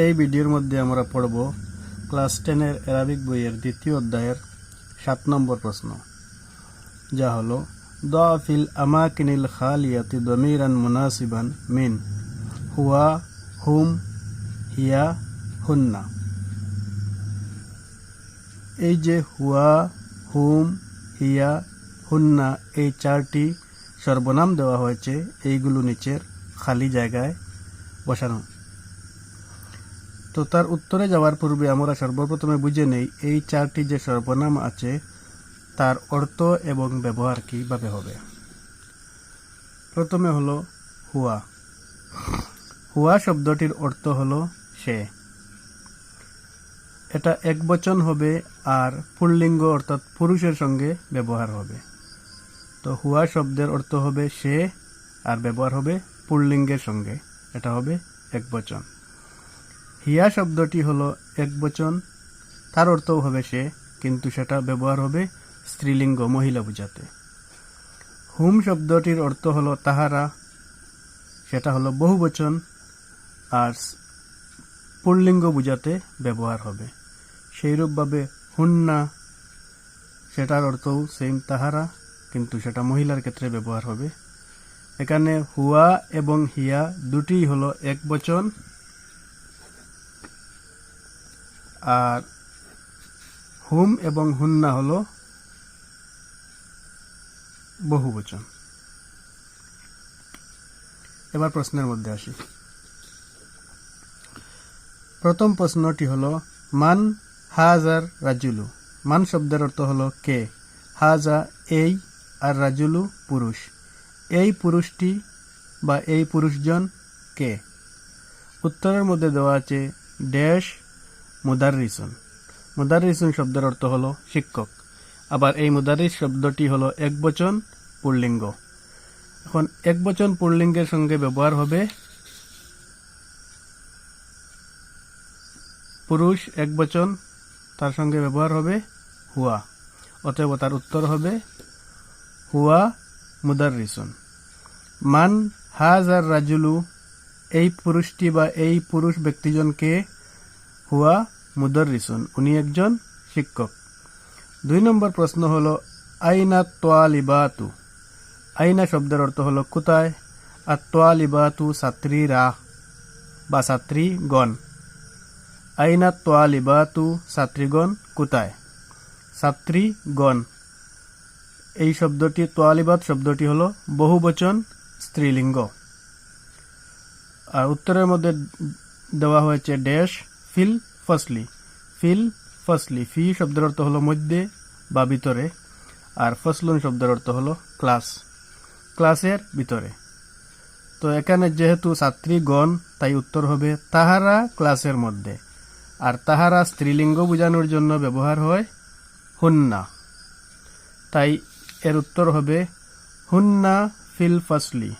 এই ভিডিওর মধ্যে আমরা পড়ব ক্লাস 10 অ্যারাবিক বইয়ের দ্বিতীয় অধ্যায়ের 7 নম্বর প্রশ্ন, যা হলো দা ফিল আমাকিনিল খালিয়াতি দমিরান মুনাসিবান মিন হুয়া, হুম, হিয়া, হুন্না। এই যে হুয়া, হুম, হিয়া, হুন্না এই চারটি সর্বনাম দেওয়া হয়েছে, এইগুলো নিচের খালি জায়গায় বসানো। তো তার উত্তরে যাওয়ার পূর্বে আমরা সর্বপ্রথমে বুঝে নেই এই চারটি যে সর্বনাম আছে তার অর্থ এবং ব্যবহার কিভাবে হবে। প্রথমে হলো হুয়া। হুয়া শব্দটির অর্থ হলো সে। এটা একবচন হবে আর পুল্লিঙ্গ অর্থাৎ পুরুষের সঙ্গে ব্যবহার হবে। তো হুয়া শব্দের অর্থ হবে সে আর ব্যবহার হবে পুল্লিঙ্গের সঙ্গে, এটা হবে একবচন। হিয়া শব্দটি হলো একবচন, তার অর্থও হবে সে, কিন্তু সেটা ব্যবহার হবে স্ত্রীলিঙ্গ মহিলা বোঝাতে। হুম শব্দটির অর্থ হলো তাহারা, সেটা হলো বহুবচন আর পুল্লিঙ্গ বোঝাতে ব্যবহার হবে। সেইরূপভাবে হুন্না, সেটার অর্থও সেম তাহারা, কিন্তু সেটা মহিলার ক্ষেত্রে ব্যবহার হবে। এখানে হুয়া এবং হিয়া দুটি হলো একবচন আর হুম এবং হুন্না হলো বহুবচন। এবার প্রশ্নের মধ্যে আসি। প্রথম প্রশ্নটি হলো মান হাজার রাজুলু। মান শব্দের অর্থ হলো কে, হাজা এই, আর রাজুলু পুরুষ। এই পুরুষটি বা এই পুরুষজন কে? উত্তরের মধ্যে দেওয়া আছে ড্যাশ মুদাররিসুন। মুদাররিসুন শব্দের অর্থ হলো শিক্ষক। আবার এই মুদাররিস শব্দটি হলো একবচন পুল্লিঙ্গ। এখন একবচন পুল্লিঙ্গের সঙ্গে ব্যবহার হবে পুরুষ একবচন, তার সঙ্গে ব্যবহার হবে হুয়া, অতএব তার উত্তর হবে হুয়া মুদাররিসুন। মান হাজার রাজুলু, এই পুরুষটি বা এই পুরুষ ব্যক্তিজনকে, হুয়া মুদাররিসুন, উনি একজন শিক্ষক। 2 নম্বর প্রশ্ন হলো আইনা তোয়ালিবাতু। আইনা শব্দের অর্থ হলো কোথায়, আর তোয়ালিবাতু ছাত্রীরা বা ছাত্রীগণ। আইনা তোয়ালিবাতু, ছাত্রীগণ কোথায়? ছাত্রীগণ এই শব্দটি, তোয়ালিবাত শব্দটি হলো বহুবচন স্ত্রীলিঙ্গ। আর উত্তরের মধ্যে দেওয়া হয়েছে ড্যাশ ফিল ফসলি। ফিল ফসলি, ফি শব্দের অর্থ হলো মধ্যে বা ভিতরে, আর ফসলুন শব্দের অর্থ হলো ক্লাস, ক্লাসের ভিতরে। তো এখানে যেহেতু ছাত্রীগণ, তাই উত্তর হবে তাহারা ক্লাসের মধ্যে। আর তাহারা স্ত্রীলিঙ্গ বোঝানোর জন্য ব্যবহার হয় হুন্না, তাই এর উত্তর হবে হুন্না ফিল ফসলি।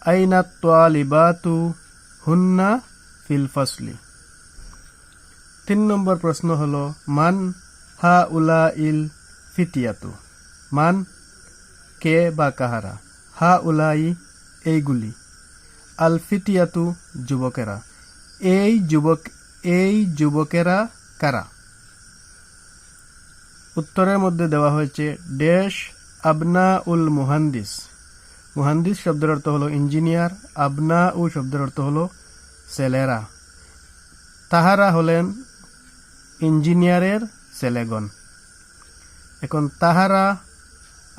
আইনা তোয়ালিবাতু হুন্না ফিল ফসলি। 3 নম্বর প্রশ্ন হলো মান হা উলা ইল ফিতিয়াতু। মান কে বা কাহারা, হা উলাই এইগুলি, আল ফিতিয়াতু যুবকেরা, এই যুবকেরা কারা? উত্তরের মধ্যে দেওয়া হয়েছে ড্যাশ আবনা উল মুহান্দিস। মুহান্দিস শব্দের অর্থ হলো ইঞ্জিনিয়ার, আবনা উ শব্দের অর্থ হলো ছেলেরা। তাহারা হলেন ইঞ্জিনিয়ারের ছেলেগণ। এখন তাহারা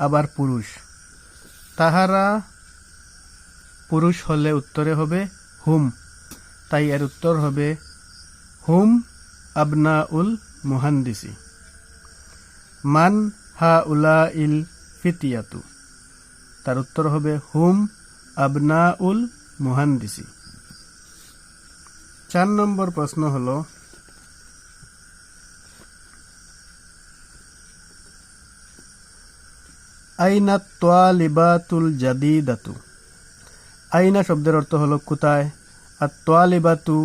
আবার পুরুষ, তাহারা পুরুষ হলে উত্তরে হবে হুম, তাই এর উত্তর হবে হুম আবনা উল মুহান্দিসি। মান হা উলা ইল ফিতিয়াতু, তার উত্তর হবে হুম আবনা উল মুহান্দিসি। 4 নম্বর প্রশ্ন হলো আইনা তোয়ালিবাতুল জাদিদাতু। আইনা শব্দের অর্থ হলো কোথায়, আর তোয়ালিবাতু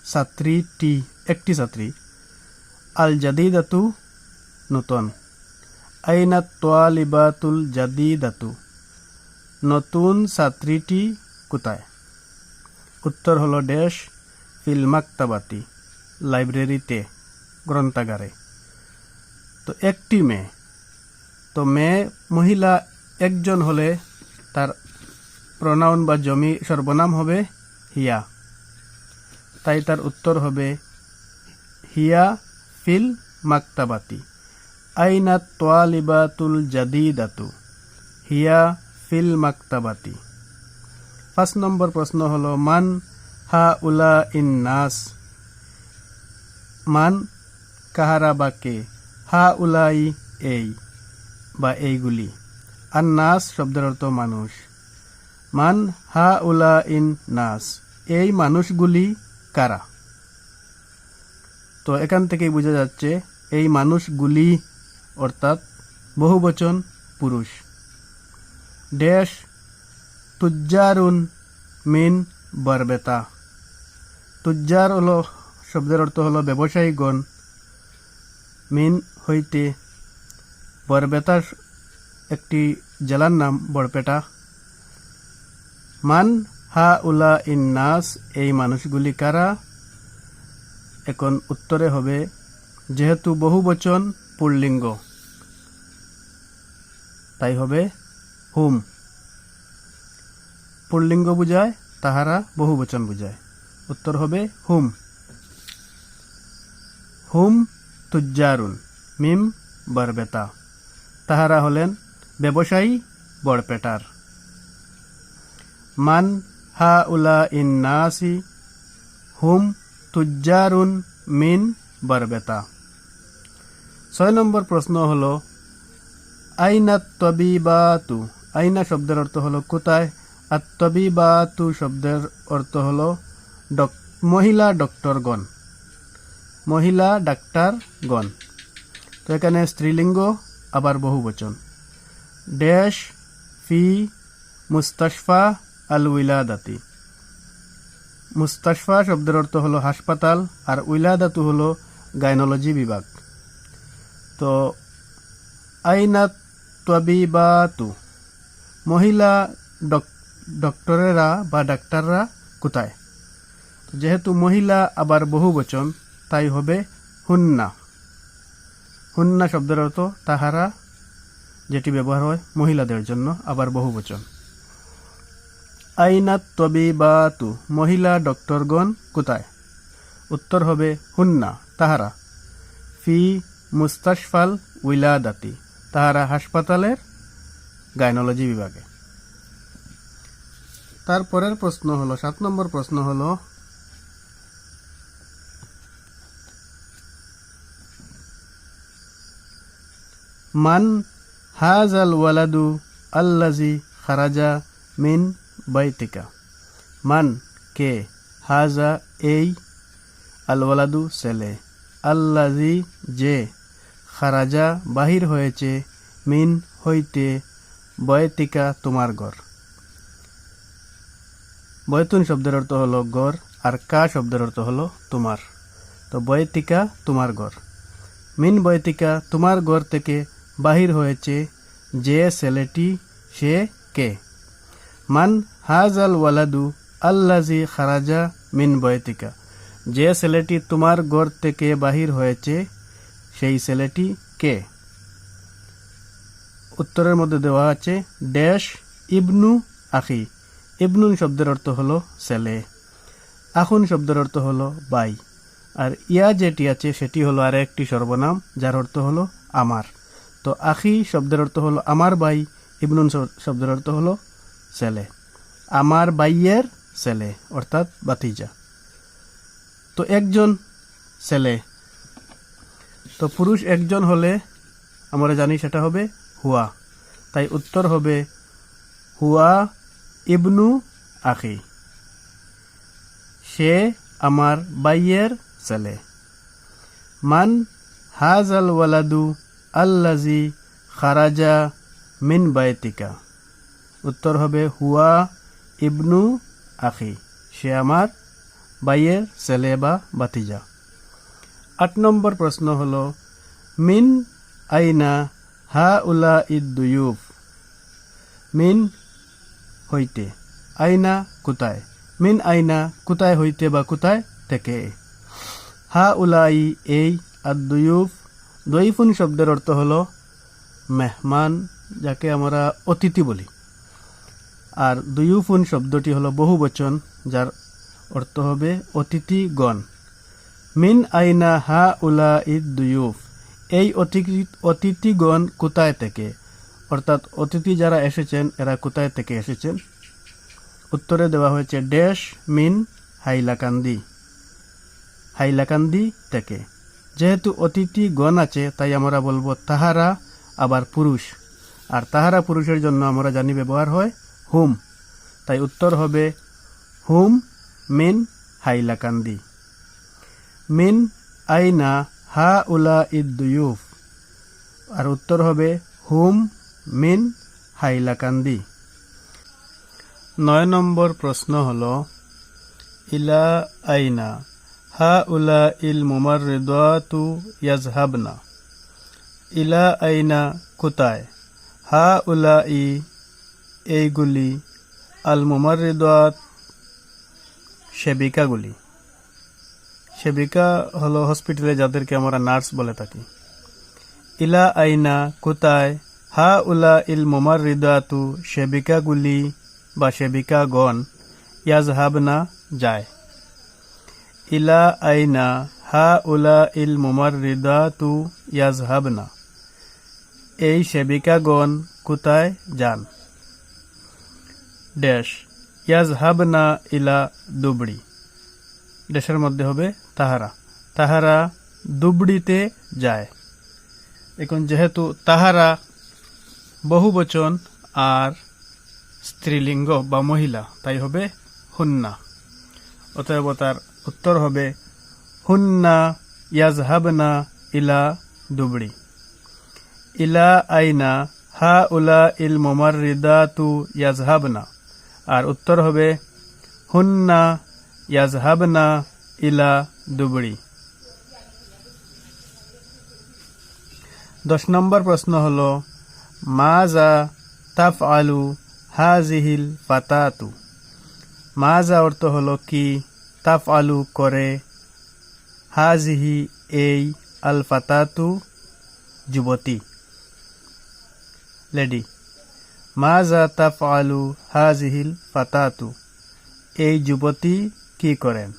ছাত্রীটি, একটি ছাত্রী, আল জাদিদাতু নতুন। আইনা তোয়ালিবাতুল জাদিদাতু, নতুন ছাত্রীটি কোথায়? উত্তর হলো ড্যাশ ফিল মাকতাবাতি, লাইব্রেরিতে, গ্রন্থাগারে। তো একটি মেয়ে, তো মেয়ে মহিলা একজন হলে তার প্রনাউন বা জমি সর্বনাম হবে হিয়া, তাই তার উত্তর হবে হিয়া ফিল মাকতাবাতি। আইনা তোয়ালিবাতুল জাদিদাতু, হিয়া ফিল মাকতাবাতি। 5 নম্বর প্রশ্ন হলো মান হা উলা ইন নাস, মান কাহারা বা কে, হা উলাই এই বা এইগুলি, আর নাস শব্দের অর্থ মানুষ। মান হা উলা ইন নাস, এই মানুষগুলি কারা। তো এখান থেকেই বোঝা যাচ্ছে এই মানুষগুলি অর্থাৎ বহুবচন পুরুষ। ড্যাশ তুজ্জারুন মিন বরবেতা, তুজ্জার হলো শব্দের অর্থ হলো ব্যবসায়ীগণ, মিন হইতে, বরবেতার একটি জেলার নাম বরপেটা। মান হা উলা ইন নাস, এই মানুষগুলি কারা। এখন উত্তরে হবে যেহেতু বহুবচন পুল্লিঙ্গ তাই হবে হুম, পুল্লিঙ্গ বুঝায়, তাহারা বহুবচন বুঝায়, উত্তর হবে হুম। হুম তুজ্জারুন মিম বরবেতা, তাহারা হলেন ব্যবসায়ী বড়পেটার। মান হা উলা ইন নাসি হুম তুজ্জারুন মিন বরবেতা। 6 নম্বর প্রশ্ন হলো আইনা তবিবাতু, আইনা শব্দের অর্থ হলো কোথায়, আর তবিবাতু শব্দের অর্থ হলো মহিলা ডক্টরগণ, মহিলা ডাক্তারগণ। তো এখানে স্ত্রীলিঙ্গ আবার বহুবচন। ড্যাশ ফি মুস্তাশফা আল উইলাদাতি, মুস্তাশফা শব্দের অর্থ হলো হাসপাতাল, আর উইলাদাতু হলো গাইনোলজি বিভাগ। তো আইনা তবিবাতু, মহিলা ডক্টরেরা বা ডাক্তাররা কোথায়। যেহেতু মহিলা আবার বহুবচন তাই হবে হুন্না, হুন্না শব্দের অর্থ তাহারা, যেটি ব্যবহার হয় মহিলাদের জন্য, আবার বহুবচন। আইনা তবিবাতু, মহিলা ডক্টরগণ কোথায়, উত্তর হবে হুন্না, তাহারা, ফি মুস্তাশফাল উইলাদাতি, তাহারা হাসপাতালের গাইনোলজি বিভাগে। তারপরের প্রশ্ন হলো 7 নম্বর প্রশ্ন হলো মান হাজাল ওয়ালাদু আল্লাজি খারাজা মিন বাইতিকা, মান কে, হাজা এই, আল ওয়ালাদু ছেলে, আল্লাজি যে, খারাজা বাহির হয়েছে, মিন হইতে, বয়তিকা তোমার ঘর। বয়তুন শব্দের অর্থ হলো ঘর, আর কা শব্দের অর্থ হলো তোমার। তো বয়তিকা তোমার ঘর, মিন বয়তিকা তোমার ঘর থেকে বাহির হয়েছে যে ছেলেটি, সে কে। মান হাজাল ওয়ালাদু আল্লাজি খারাজা মিন বয়তিকা, যে ছেলেটি তোমার ঘর থেকে বাহির হয়েছে সেই ছেলেটি কে। উত্তরের মধ্যে দেওয়া আছে ড্যাশ ইবনু আখি, ইবনুন শব্দের অর্থ হলো ছেলে, আখুন শব্দের অর্থ হলো ভাই, আর ইয়া যেটি আছে সেটি হলো আর একটি সর্বনাম যার অর্থ হলো আমার। তো আখি শব্দের অর্থ হলো আমার ভাই, ইবনুন শব্দের অর্থ হলো ছেলে, আমার ভাইয়ের ছেলে অর্থাৎ বাতিজা। তো একজন ছেলে, তো পুরুষ একজন হলে আমরা জানি সেটা হবে হুয়া, তাই উত্তর হবে হুয়া ইবনু আখি, সে আমার ভাইয়ের ছেলে। মান হাজাল ওয়ালাদু আল্লাজি খারাজা মিন বাইতিকা, উত্তর হবে হুয়া ইবনু আখি, সে আমার ভাইয়ের ছেলে বা বাতিজা। 8 নম্বর প্রশ্ন হলো মিন আইনা হা উলা ইদ্দুয়ুফ, মিন হইতে, আইনা কোথায়, মিন আইনা কোথায় হইতে বা কোথায় থেকে। হা উলাই এই, আর দুয়ুফ, দইফুন শব্দের অর্থ হলো মেহমান, যাকে আমরা অতিথি বলি। আর দুয়ুফুন শব্দটি হলো বহুবচন, যার অর্থ হবে অতিথিগণ। মিন আইনা হা উলা ইদ দুয়ুফ, এই অতিথিগণ কোথায় থেকে, অর্থাৎ অতিথি যারা এসেছেন এরা কোথায় থেকে এসেছেন। উত্তরে দেওয়া হয়েছে ড্যাশ মিন হাইলাকান্দি, হাইলাকান্দি থেকে। যেহেতু অতিথিগণ আছে তাই আমরা বলবো তাহারা, আবার পুরুষ, আর তাহারা পুরুষের জন্য আমরা জানি ব্যবহার হয় হুম, তাই উত্তর হবে হুম মিন হাইলাকান্দি। মিন আইনা হা উলা ইদ দুয়ুফ, আর উত্তর হবে হুম মিন হাইলাকান্দি। 9 নম্বর প্রশ্ন হলো ইলা আইনা হা উলা ইল মুমাররিদাতু ইয়াজহাবনা। ইলা আইনা কোথায়, হা উলা ই এইগুলি, আল মুমাররিদাত সেবিকাগুলি। সেবিকা হলো হসপিটালে যাদেরকে আমরা নার্স বলে থাকি। ইলা আইনা কোথায়, হা উলা ইল মুমাররিদাতু সেবিকাগুলি বা সেবিকাগণ, ইয়াজহাবনা যায়। ইলা আইনা হা উলা ইল মুমাররিদাতু ইয়াজহাবনা, এই সেবিকাগণ কোথায় যান। ড্যাশ ইয়াজহাবনা ইলা দুবড়ি, দেশের মধ্যে হবে তাহারা, তাহারা দুবড়িতে যায়। এখন যেহেতু তাহারা বহুবচন আর স্ত্রীলিঙ্গ বা মহিলা, তাই হবে হুন্না। অতএব তার উত্তর হবে হুন্না ইয়াজহাবনা ইলা দুবড়ি। ইলা আইনা হা উলা ইল মুমাররিদাতু ইয়াজহাবনা, আর উত্তর হবে হুন্না ইয়াজহাবনা ইলা দুবড়ি। 10 নম্বর প্রশ্ন হলো মাজা তাফআলু হাজিহিল ফাতাতু। মাজা অর্থ হলো কি, তাফআলু করে, হাজিহি এই, আল ফাতাতু যুবতী লেডি। মাজা তাফআলু হাজিহিল ফাতাতু, এই যুবতী কি করেন।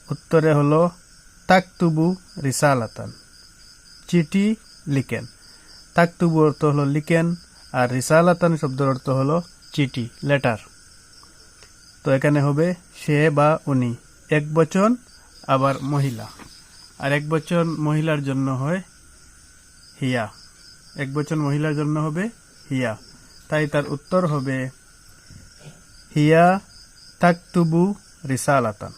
উত্তরে হলো তাকতুবু রিসালাতান, চিঠি লিখেন। তাকতুবু অর্থ হলো লিখেন, আর রিসালাতান শব্দের অর্থ হলো চিঠি, লেটার। তো এখানে হবে সে বা উনি, এক বচন আবার মহিলা, আর এক বচন মহিলার জন্য হয় হিয়া, এক বচন মহিলার জন্য হবে হিয়া। তাই তার উত্তর হবে হিয়া তাকতুবু রিসালাতান।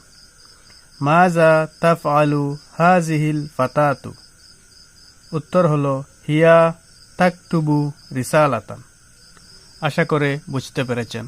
মাজা তাফআলু হাজিহিল ফাতাতু, উত্তর হলো হিয়া তাকতুবু রিসালাতান। আশা করে বুঝতে পেরেছেন।